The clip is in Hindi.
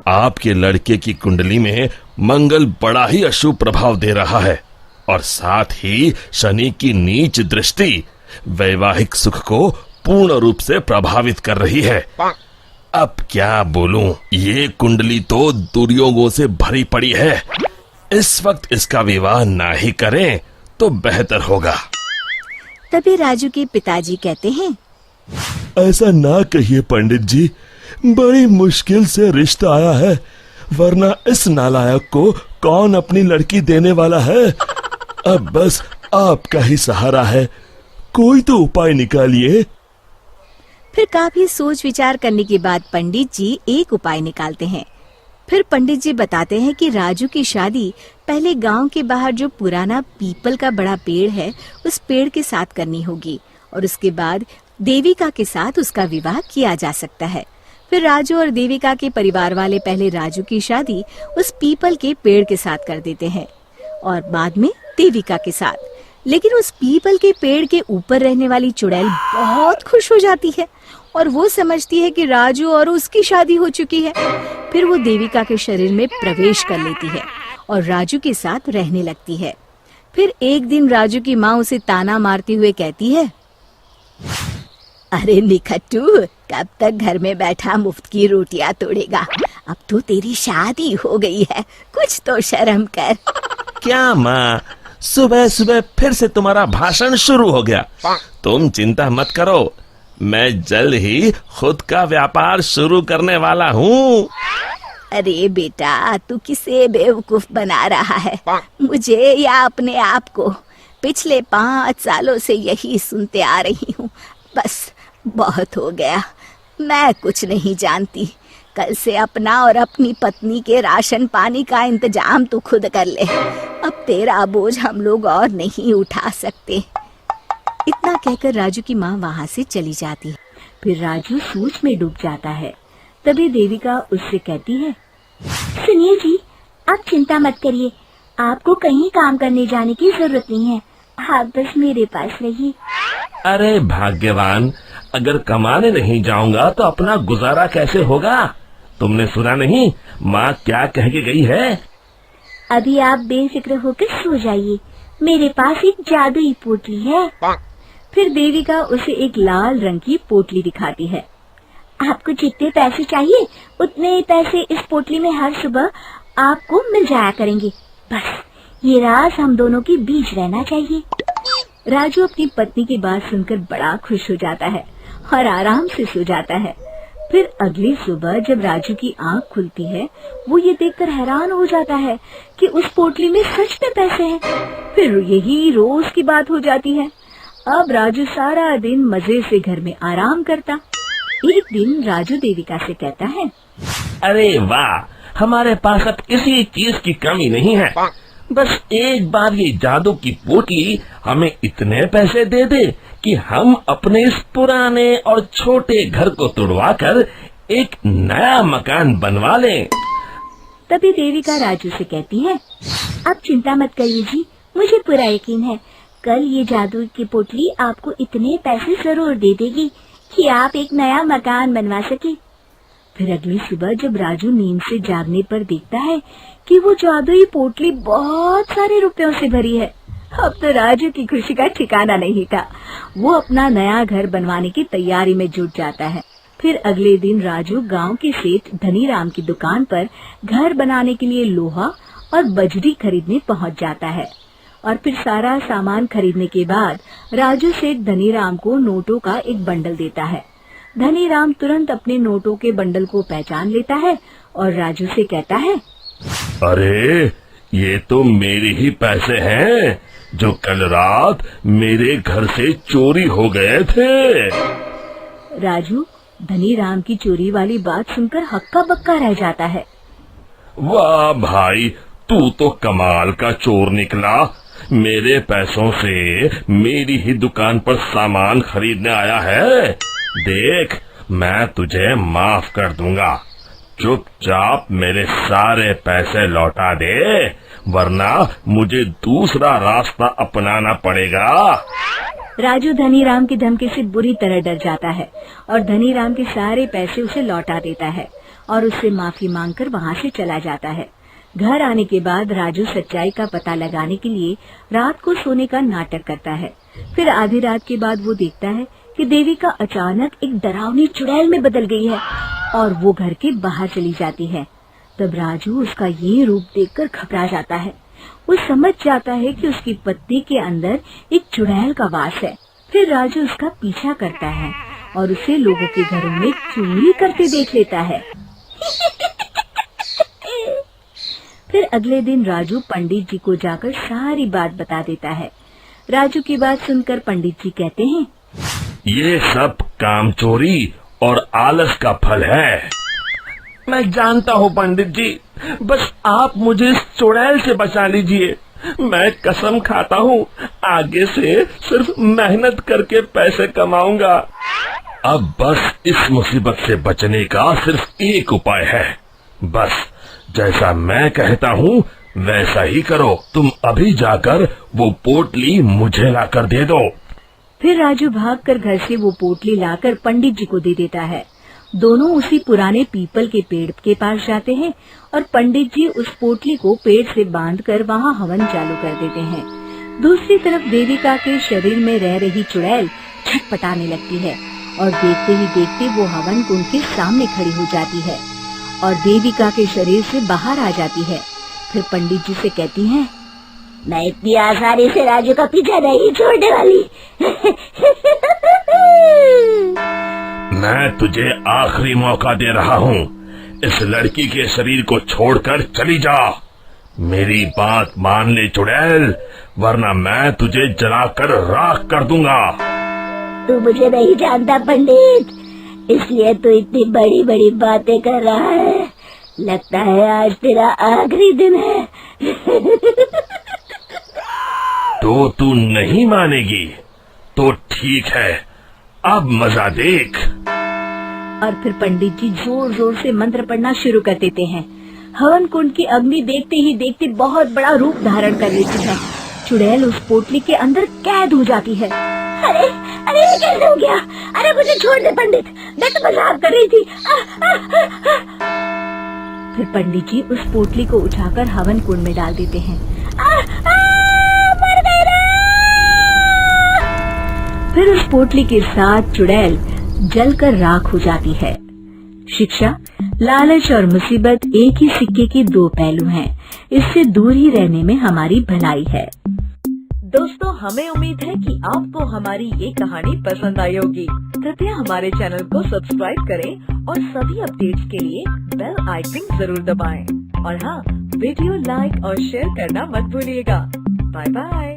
आपके लड़के की कुंडली में मंगल बड़ा ही अशुभ प्रभाव दे रहा है और साथ ही शनि की नीच दृष्टि वैवाहिक सुख को पूर्ण रूप से प्रभावित कर रही है। अब क्या बोलूं, ये कुंडली तो दुर्योगों से भरी पड़ी है। इस वक्त इसका विवाह ना ही करें तो बेहतर होगा। तभी राजू के पिताजी कहते हैं, ऐसा ना कहिए पंडित जी, बड़ी मुश्किल से रिश्ता आया है, वरना इस नालायक को कौन अपनी लड़की देने वाला है। अब बस आपका ही सहारा है, कोई तो उपाय निकालिए। फिर काफी सोच विचार करने के बाद पंडित जी एक उपाय निकालते हैं। फिर पंडित जी बताते हैं कि राजू की शादी पहले गांव के बाहर जो पुराना पीपल का बड़ा पेड़ है उस पेड़ के साथ करनी होगी और उसके बाद देविका के साथ उसका विवाह किया जा सकता है। फिर राजू और देविका के परिवार वाले पहले राजू की शादी उस पीपल के पेड़ के साथ कर देते हैं और बाद में देविका के साथ। लेकिन उस पीपल के पेड़ के ऊपर रहने वाली चुड़ैल बहुत खुश हो जाती है और वो समझती है कि राजू और उसकी शादी हो चुकी है। फिर वो देविका के शरीर में प्रवेश कर लेती है और राजू के साथ रहने लगती है। फिर एक दिन राजू की माँ उसे ताना मारते हुए कहती है, अरे निखट्टू, कब तक घर में बैठा मुफ्त की रोटियां तोड़ेगा? अब तो तेरी शादी हो गई है, कुछ तो शर्म कर। क्या माँ, सुबह सुबह फिर से तुम्हारा भाषण शुरू हो गया। तुम चिंता मत करो, मैं जल्द ही खुद का व्यापार शुरू करने वाला हूँ। अरे बेटा, तू किसे बेवकूफ बना रहा है, मुझे या अपने आप को? पिछले 5 सालों से यही सुनते आ रही हूँ। बस बहुत हो गया, मैं कुछ नहीं जानती। कल से अपना और अपनी पत्नी के राशन पानी का इंतजाम तू खुद कर ले। अब तेरा बोझ हम लोग और नहीं उठा सकते। इतना कहकर राजू की माँ वहाँ से चली जाती है। फिर राजू सोच में डूब जाता है। तभी देविका उससे कहती है, सुनिए जी, आप चिंता मत करिए, आपको कहीं काम करने जाने की जरूरत नहीं है, आप बस मेरे पास रहिए। अरे भाग्यवान, अगर कमाने नहीं जाऊंगा तो अपना गुजारा कैसे होगा? तुमने सुना नहीं माँ क्या कह के गई है? अभी आप बेफिक्र होकर सो जाइए, मेरे पास एक जादुई पोटली है। फिर देविका उसे एक लाल रंग की पोटली दिखाती है। आपको जितने पैसे चाहिए उतने पैसे इस पोटली में हर सुबह आपको मिल जाया करेंगे। बस ये राज हम दोनों के बीच रहना चाहिए। राजू अपनी पत्नी की बात सुनकर बड़ा खुश हो जाता है और आराम से सो जाता है। फिर अगली सुबह जब राजू की आंख खुलती है, वो ये देखकर हैरान हो जाता है कि उस पोटली में सच में पैसे हैं। फिर यही रोज की बात हो जाती है। अब राजू सारा दिन मजे से घर में आराम करता। एक दिन राजू देविका से कहता है, अरे वाह, हमारे पास अब किसी चीज की कमी नहीं है। बस एक बार ये जादू की पोटली हमें इतने पैसे दे दे कि हम अपने इस पुराने और छोटे घर को तुड़वाकर एक नया मकान बनवा लें। तभी देविका राजू से कहती है, आप चिंता मत करिए जी, मुझे पूरा यकीन है कल ये जादू की पोटली आपको इतने पैसे जरूर दे देगी कि आप एक नया मकान बनवा सके। फिर अगली सुबह जब राजू नींद से जागने पर देखता है कि वो जादुई पोटली बहुत सारे रुपयों से भरी है। अब तो राजू की खुशी का ठिकाना नहीं था। वो अपना नया घर बनवाने की तैयारी में जुट जाता है। फिर अगले दिन राजू गांव के सेठ धनीराम की दुकान पर घर बनाने के लिए लोहा और बजरी खरीदने पहुंच जाता है। और फिर सारा सामान खरीदने के बाद राजू सेठ धनीराम को नोटों का एक बंडल देता है। धनीराम तुरंत अपने नोटों के बंडल को पहचान लेता है और राजू से कहता है, अरे ये तो मेरे ही पैसे हैं जो कल रात मेरे घर से चोरी हो गए थे। राजू धनीराम की चोरी वाली बात सुनकर हक्का बक्का रह जाता है। वाह भाई, तू तो कमाल का चोर निकला। मेरे पैसों से मेरी ही दुकान पर सामान खरीदने आया है। देख, मैं तुझे माफ कर दूंगा। चुपचाप मेरे सारे पैसे लौटा दे, वरना मुझे दूसरा रास्ता अपनाना पड़ेगा। राजू धनीराम की धमकी से बुरी तरह डर जाता है और धनीराम के सारे पैसे उसे लौटा देता है और उससे माफी मांगकर वहाँ से चला जाता है। घर आने के बाद राजू सच्चाई का पता लगाने के लिए रात को सोने का नाटक करता है। फिर आधी रात के बाद वो देखता है कि देविका अचानक एक डरावनी चुड़ैल में बदल गई है और वो घर के बाहर चली जाती है। तब राजू उसका ये रूप देखकर घबरा जाता है। वो समझ जाता है कि उसकी पत्नी के अंदर एक चुड़ैल का वास है। फिर राजू उसका पीछा करता है और उसे लोगों के घरों में चोरी करते देख लेता है। फिर अगले दिन राजू पंडित जी को जाकर सारी बात बता देता है। राजू की बात सुनकर पंडित जी कहते हैं, ये सब काम चोरी और आलस का फल है। मैं जानता हूँ पंडित जी, बस आप मुझे इस चुड़ैल से बचा लीजिए। मैं कसम खाता हूँ आगे से सिर्फ मेहनत करके पैसे कमाऊंगा। अब बस इस मुसीबत से बचने का सिर्फ एक उपाय है। बस जैसा मैं कहता हूँ वैसा ही करो। तुम अभी जाकर वो पोटली मुझे लाकर दे दो। फिर राजू भागकर घर से वो पोटली लाकर पंडित जी को दे देता है। दोनों उसी पुराने पीपल के पेड़ के पास जाते हैं और पंडित जी उस पोटली को पेड़ से बांधकर वहाँ हवन चालू कर देते हैं। दूसरी तरफ देविका के शरीर में रह रही चुड़ैल छटपटाने लगती है और देखते ही देखते वो हवन कुंड के सामने खड़ी हो जाती है और देविका के शरीर से बाहर आ जाती है। फिर पंडित जी से कहती हैं, मैं इतनी आसानी से राजू का पीछा नहीं छोड़ने वाली। मैं तुझे आखिरी मौका दे रहा हूँ। इस लड़की के शरीर को छोड़कर चली जा। मेरी बात मान ले चुड़ैल, वरना मैं तुझे जलाकर राख कर दूंगा। तू मुझे नहीं जानता पंडित, इसलिए तू इतनी बड़ी बड़ी बातें कर रहा है। लगता है आज तेरा आखिरी दिन है। तो तू नहीं मानेगी तो ठीक है, अब मजा देख। और फिर पंडित जी जोर जोर से मंत्र पढ़ना शुरू कर देते हैं। हवन कुंड की अग्नि देखते ही देखते बहुत बड़ा रूप धारण कर लेती है। चुड़ैल उस पोटली के अंदर कैद हो जाती है। अरे अरे ये कैसे हो गया? अरे मुझे छोड़ दे पंडित, मैं तो मजाक कर रही थी। फिर पंडित जी उस पोटली को उठाकर हवन कुंड में डाल देते हैं। मर गई रे! फिर उस पोटली के साथ चुड़ैल जलकर राख हो जाती है। शिक्षा, लालच और मुसीबत एक ही सिक्के के दो पहलू हैं। इससे दूर ही रहने में हमारी भलाई है। दोस्तों, हमें उम्मीद है कि आपको हमारी ये कहानी पसंद आई होगी। कृपया हमारे चैनल को सब्सक्राइब करें और सभी अपडेट्स के लिए बेल आइकन जरूर दबाएं। और हाँ, वीडियो लाइक और शेयर करना मत भूलिएगा। Bye bye.